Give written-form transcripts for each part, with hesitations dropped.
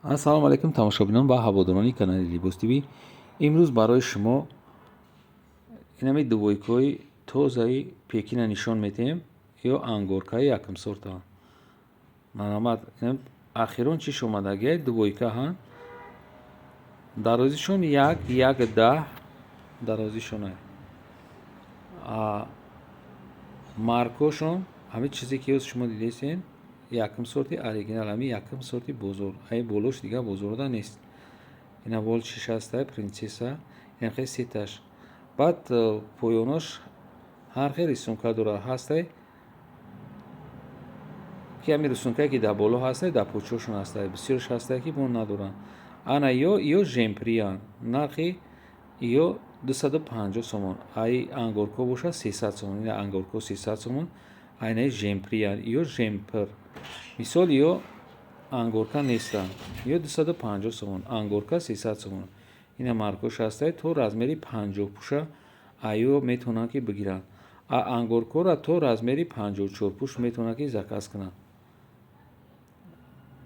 ассалому алайкум тамошобинон ва ҳаводорони канали Libos TV. имрӯз барои шумо инами дувойкаи тозаи пекина нишон медиҳем ё ангоркаи якум сорта. марҳамат, ахирон чиш омадагия дувойкаҳан дарозишон 1.10 дарозишон маркошон ҳамин чизе ки ҳоз шумо дидесен якум сорти оригинал, ҳами якум сорти бозор. ай болош дига бозорода нест. ина вол чиш ҳастай принсесса, ин хе сеташ. баъд поёнош ҳар хел рисунка дора ҳастай ки ҳамин рисункае ки дар боло ҳастай дар почошон ҳастай. бисёрш ҳастай ки бон надоранд. ана ё жемприян, нархи ё 250 сомон. ай ангорко боша 300 сомон. ина ангорко 300 сомон. айнаи жемприян ё жемпр. мисол ё ангорка нестанд. ё 250 сомон, ангорка 300 сомон. ина маркош ҳастай то размери 50 пуша айё метавонанд ки бигиранд. ангоркора то размери 54 пуш метавонанд ки заказ кунанд.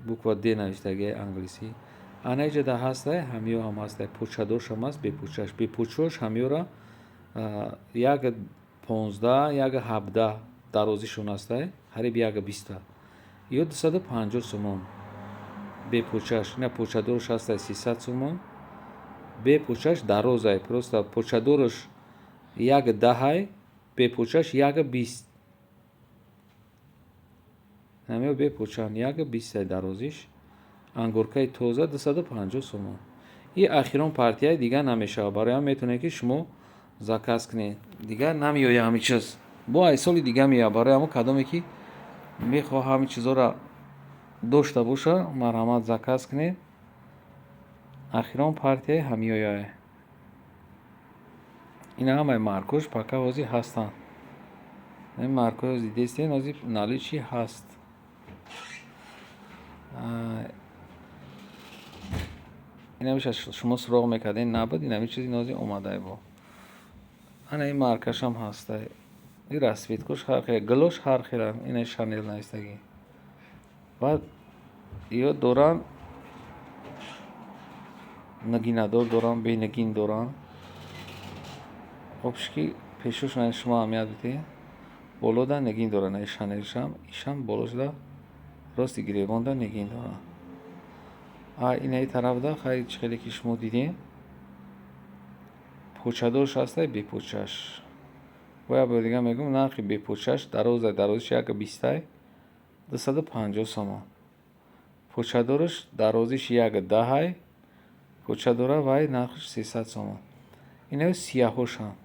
буква д навиштагиаи англисӣ. ана иҷода ҳастай ҳамиё ҳам ҳастай. почадош ҳам аст бепочаш. бепочош ҳамиёра 1.15 1.17 дарозишон ҳастай. ҳариб 1.20 ё 250 сомон. бепочаш. ина почадораш ҳастай 300 сомон. бепочаш дарозай просто почадораш 1.10 бепочаш 1.20. ҳамиё бепочанд 1.20 дарозиш. ангоркаи тоза 250 сомон. и ахирон партияи дига намешавад. барои ҳам метавонед ки шумо заказ кунед. дига намеояд ҳамин чиз. бо ай соли дига меояд. барои ҳамон кадоме ки мехоҳ ҳамин чизҳоро дошта боша, марҳамат заказ кунед. ахирон партияи ҳамиёяе. ина ҳамаи маркош пака ҳозир ҳастанд. ин маркои ҳозир дидестен ҳозир наличи ҳаст. ина меша шумо суроғ мекарден набуд. ин ҳамин чизи ҳозир омадай бо. ана ин маркашам ҳастай. ин расветкош ҳар хел, глош ҳар хеланд. ина шанел навистагӣ. баъд ё доранд нагинадор доранд, бенагин доранд. обшики пешошон шумо аҳамият бидед. болода нагин доранд. ай шанелшам ишам болошда рости гиребонда нагин доранд. инаи тарафда хайр хеле ки шумо дидем почадорш ҳастай бепочаш. боя бо дига мегӯм нархи бепочаш дарозиш 1.20 250 сомон. почадораш дарозиш 1.10 почадора вай нархиш 300 сомон. инаи сияҳошанд.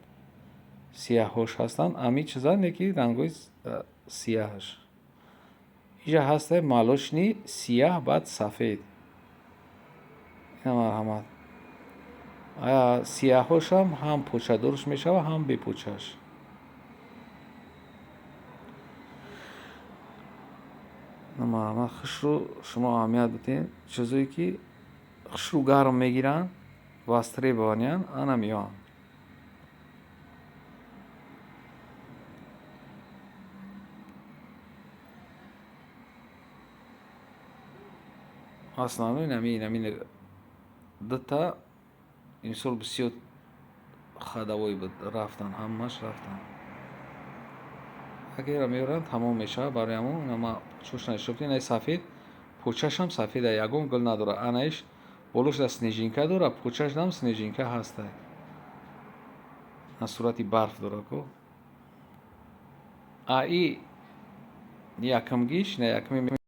сияҳош ҳастанд. ҳамин чиза неки рангои сияҳаш. иҷа ҳастай малошни сияҳ баъд сафед. ина марҳамат. сияҳошам ҳам почадорш мешавад, ҳам бепочаш. марҳамат. хушрӯ шумо аҳамият бидед. чизое ки хушрӯ гарм мегиранд, востребованиянд, ана меоянд. основной инамин дута имсол бисёр хадавой буд, рафтанд, ҳамааш рафтанд. агера меоранд тамом мешавад. барои ҳамон нама почошна шуфтед. инаи сафед почашам сафеда, ягон гул надорад. анаиш болошда снежинка дорад, почашдам снежинка ҳастай. на сурати барф дорад ко. и якумгиш на якуми